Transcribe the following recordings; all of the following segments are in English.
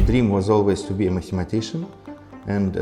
My dream was always to be a mathematician, and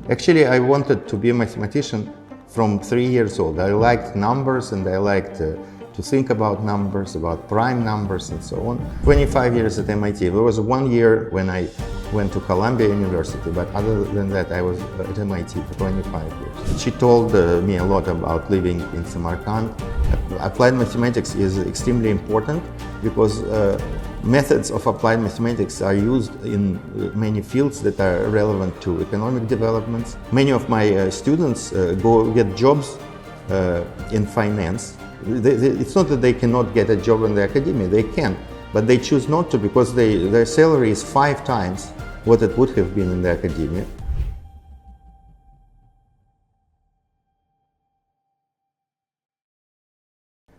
actually I wanted to be a mathematician from 3 years old. I liked numbers and I liked to think about numbers, about prime numbers and so on. 25 years at MIT. There was 1 year when I went to Columbia University, but other than that I was at MIT for 25 years. She told me a lot about living in Samarkand. Applied mathematics is extremely important because methods of applied mathematics are used in many fields that are relevant to economic developments. Many of my students go get jobs in finance. It's not that they cannot get a job in the academia, they can, but they choose not to because their salary is 5 times what it would have been in the academia.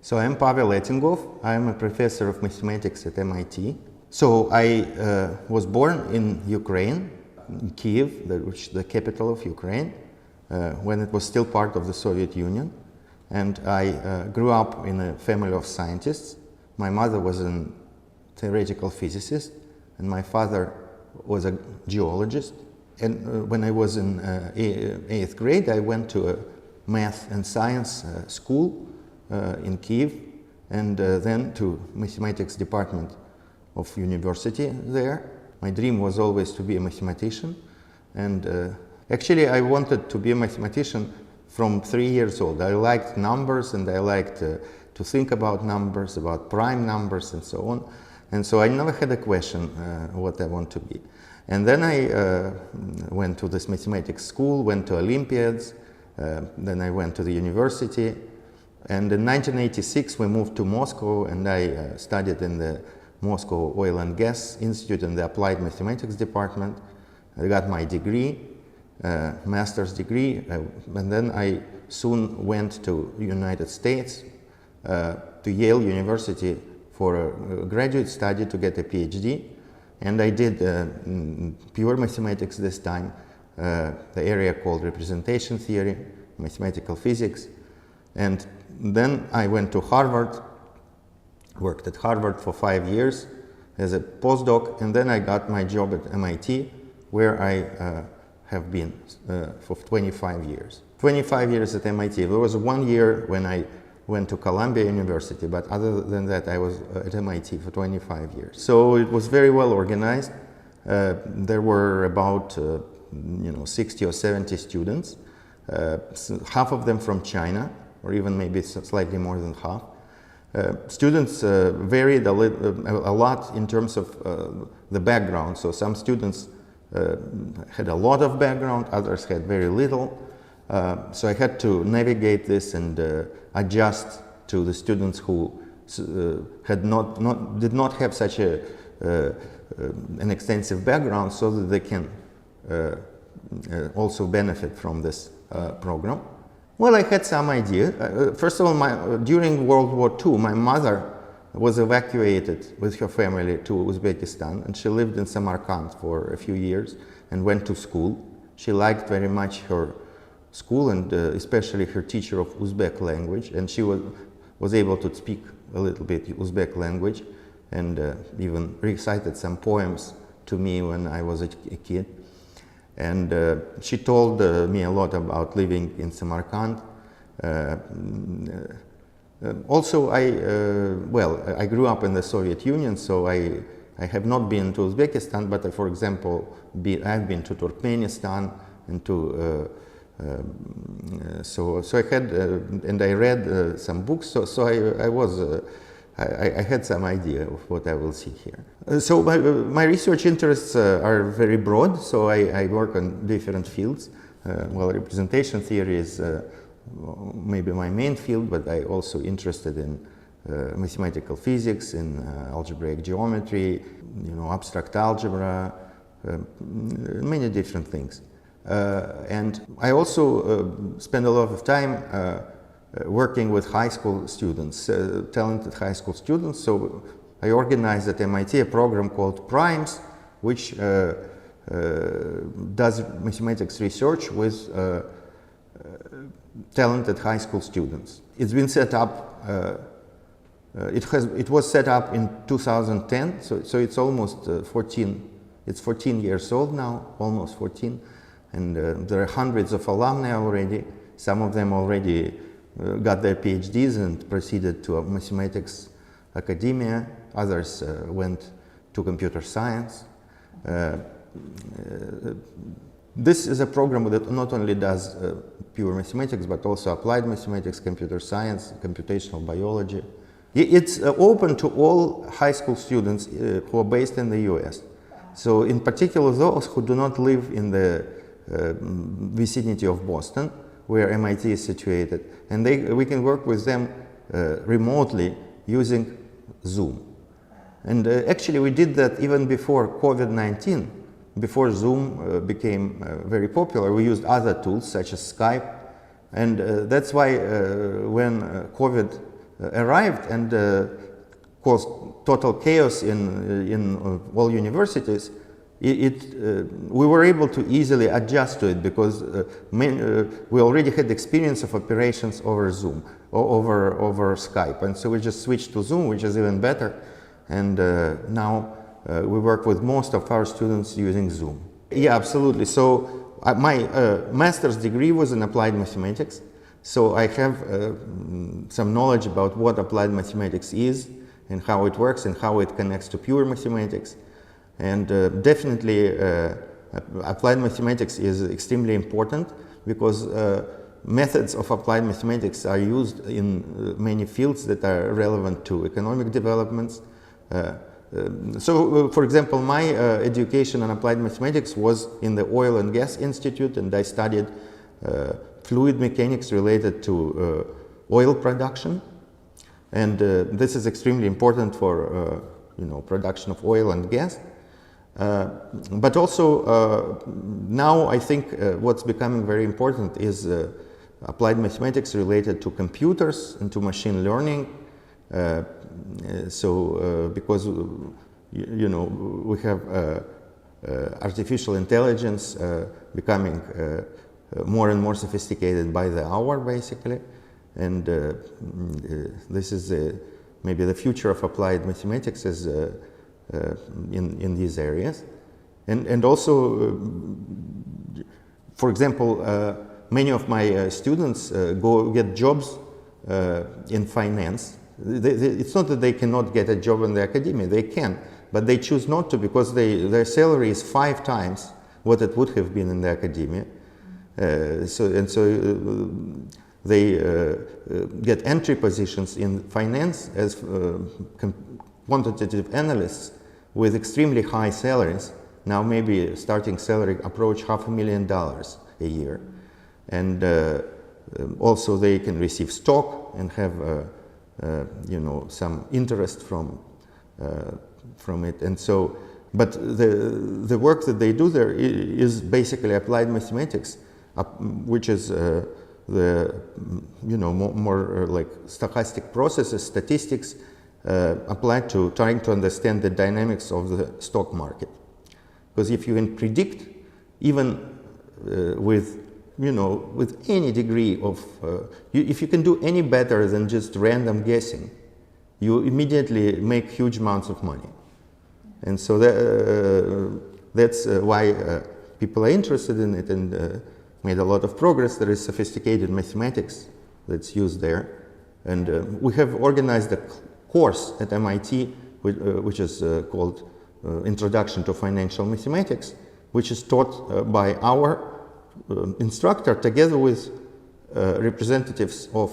So I'm Pavel Etingof. I'm a professor of mathematics at MIT. So I was born in Ukraine, in Kiev, which is the capital of Ukraine, when it was still part of the Soviet Union. And I grew up in a family of scientists. My mother was a theoretical physicist, and my father was a geologist. And when I was in 8th grade, I went to a math and science school in Kiev, and then to mathematics department of university there. My dream was always to be a mathematician, and actually I wanted to be a mathematician from 3 years old. I liked numbers and I liked to think about numbers, about prime numbers and so on. And so I never had a question what I want to be. And then I went to this mathematics school, went to Olympiads, then I went to the university. And in 1986 we moved to Moscow, and I studied in the Moscow Oil and Gas Institute in the Applied Mathematics department. I got my degree, master's degree, and then I soon went to United States, to Yale University for a graduate study to get a PhD. And I did pure mathematics this time, the area called representation theory, mathematical physics. And then I went to Harvard, worked at Harvard for 5 years as a postdoc, and then I got my job at MIT, where I have been for 25 years. 25 years at MIT. There was 1 year when I went to Columbia University, but other than that I was at MIT for 25 years. So it was very well organized. There were about 60 or 70 students, half of them from China, or even maybe slightly more than half. Students varied a lot in terms of the background. So some students had a lot of background, others had very little. So I had to navigate this and adjust to the students who did not have such an extensive background, so that they can also benefit from this program. Well, I had some idea. First of all, during World War II, my mother was evacuated with her family to Uzbekistan, and she lived in Samarkand for a few years and went to school. She liked very much her school, and especially her teacher of Uzbek language, and she was able to speak a little bit Uzbek language, and even recited some poems to me when I was a kid. And she told me a lot about living in Samarkand. Also, I grew up in the Soviet Union, so I have not been to Uzbekistan, but for example, I've been to Turkmenistan and to so I had and I read some books. So I had some idea of what I will see here. So my research interests are very broad, so I work on different fields. Well, representation theory is maybe my main field, but I also interested in mathematical physics, in algebraic geometry, abstract algebra, many different things. And I also spend a lot of time working with high school students, talented high school students. So I organized at MIT a program called Primes, which does mathematics research with talented high school students. It's been set up, it was set up in 2010, so it's almost 14 It's 14 years old now, almost 14, and there are hundreds of alumni already. Some of them already got their PhDs and proceeded to mathematics academia. Others went to computer science. This is a program that not only does pure mathematics, but also applied mathematics, computer science, computational biology. It's open to all high school students who are based in the US. So in particular those who do not live in the vicinity of Boston, where MIT is situated. And we can work with them remotely using Zoom. And actually we did that even before COVID-19. Before Zoom became very popular, we used other tools such as Skype. And that's why when COVID arrived and caused total chaos in all universities, we were able to easily adjust to it because we already had experience of operations over Zoom, over Skype. And so we just switched to Zoom, which is even better. And now we work with most of our students using Zoom. Yeah, absolutely. So my master's degree was in applied mathematics. So I have some knowledge about what applied mathematics is and how it works and how it connects to pure mathematics. And definitely applied mathematics is extremely important because methods of applied mathematics are used in many fields that are relevant to economic developments. So, for example, my education in applied mathematics was in the Oil and Gas Institute, and I studied fluid mechanics related to oil production. And this is extremely important for production of oil and gas. But also now I think what's becoming very important is applied mathematics related to computers and to machine learning. Because we have artificial intelligence becoming more and more sophisticated by the hour, basically, and this is maybe the future of applied mathematics is in these areas, and also, for example, many of my students go get jobs in finance. It's not that they cannot get a job in the academia, they can, but they choose not to because their salary is 5 times what it would have been in the academia. So they get entry positions in finance as quantitative analysts with extremely high salaries. Now maybe starting salary approach $500,000 a year. And also they can receive stock and have some interest from it, and so. But the work that they do there is basically applied mathematics, which is more like stochastic processes, statistics, applied to trying to understand the dynamics of the stock market. Because if you can predict, even with any degree of, if you can do any better than just random guessing, you immediately make huge amounts of money. And so that's why people are interested in it and made a lot of progress. There is sophisticated mathematics that's used there. And we have organized a course at MIT, which is called Introduction to Financial Mathematics, which is taught by our instructor together with representatives of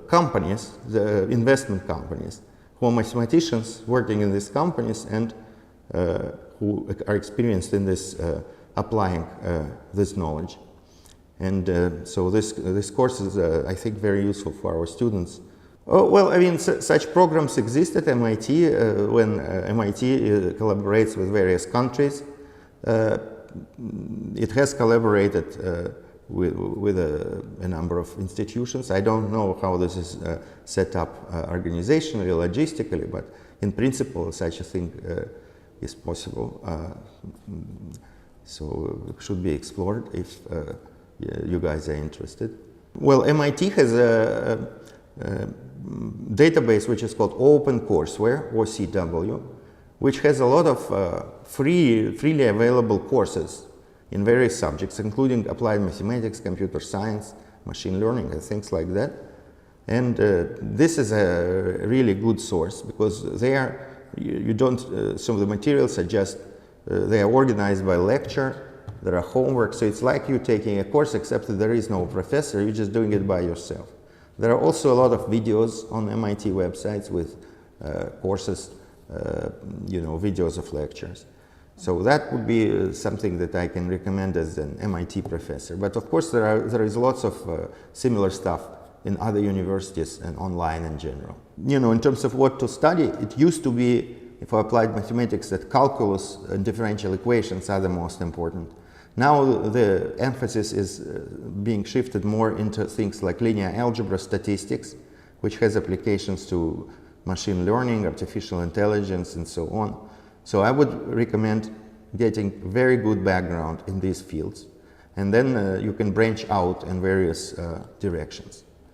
companies, the investment companies, who are mathematicians working in these companies and who are experienced in this applying this knowledge. And so this course is, I think, very useful for our students. Oh, well, I mean, such programs exist at MIT when MIT collaborates with various countries. It has collaborated with a number of institutions. I don't know how this is set up organizationally, logistically, but in principle, such a thing is possible. So it should be explored if you guys are interested. Well, MIT has a database which is called Open Courseware, OCW, which has a lot of freely available courses in various subjects, including applied mathematics, computer science, machine learning, and things like that. And this is a really good source because they are, you don't, some of the materials are just, they are organized by lecture, there are homework, so it's like you taking a course except that there is no professor, you're just doing it by yourself. There are also a lot of videos on MIT websites with courses, videos of lectures. So that would be something that I can recommend as an MIT professor. But of course there is lots of similar stuff in other universities and online in general. In terms of what to study, it used to be, for applied mathematics, that calculus and differential equations are the most important. Now the emphasis is being shifted more into things like linear algebra, statistics, which has applications to machine learning, artificial intelligence, and so on. So I would recommend getting very good background in these fields, and then you can branch out in various directions.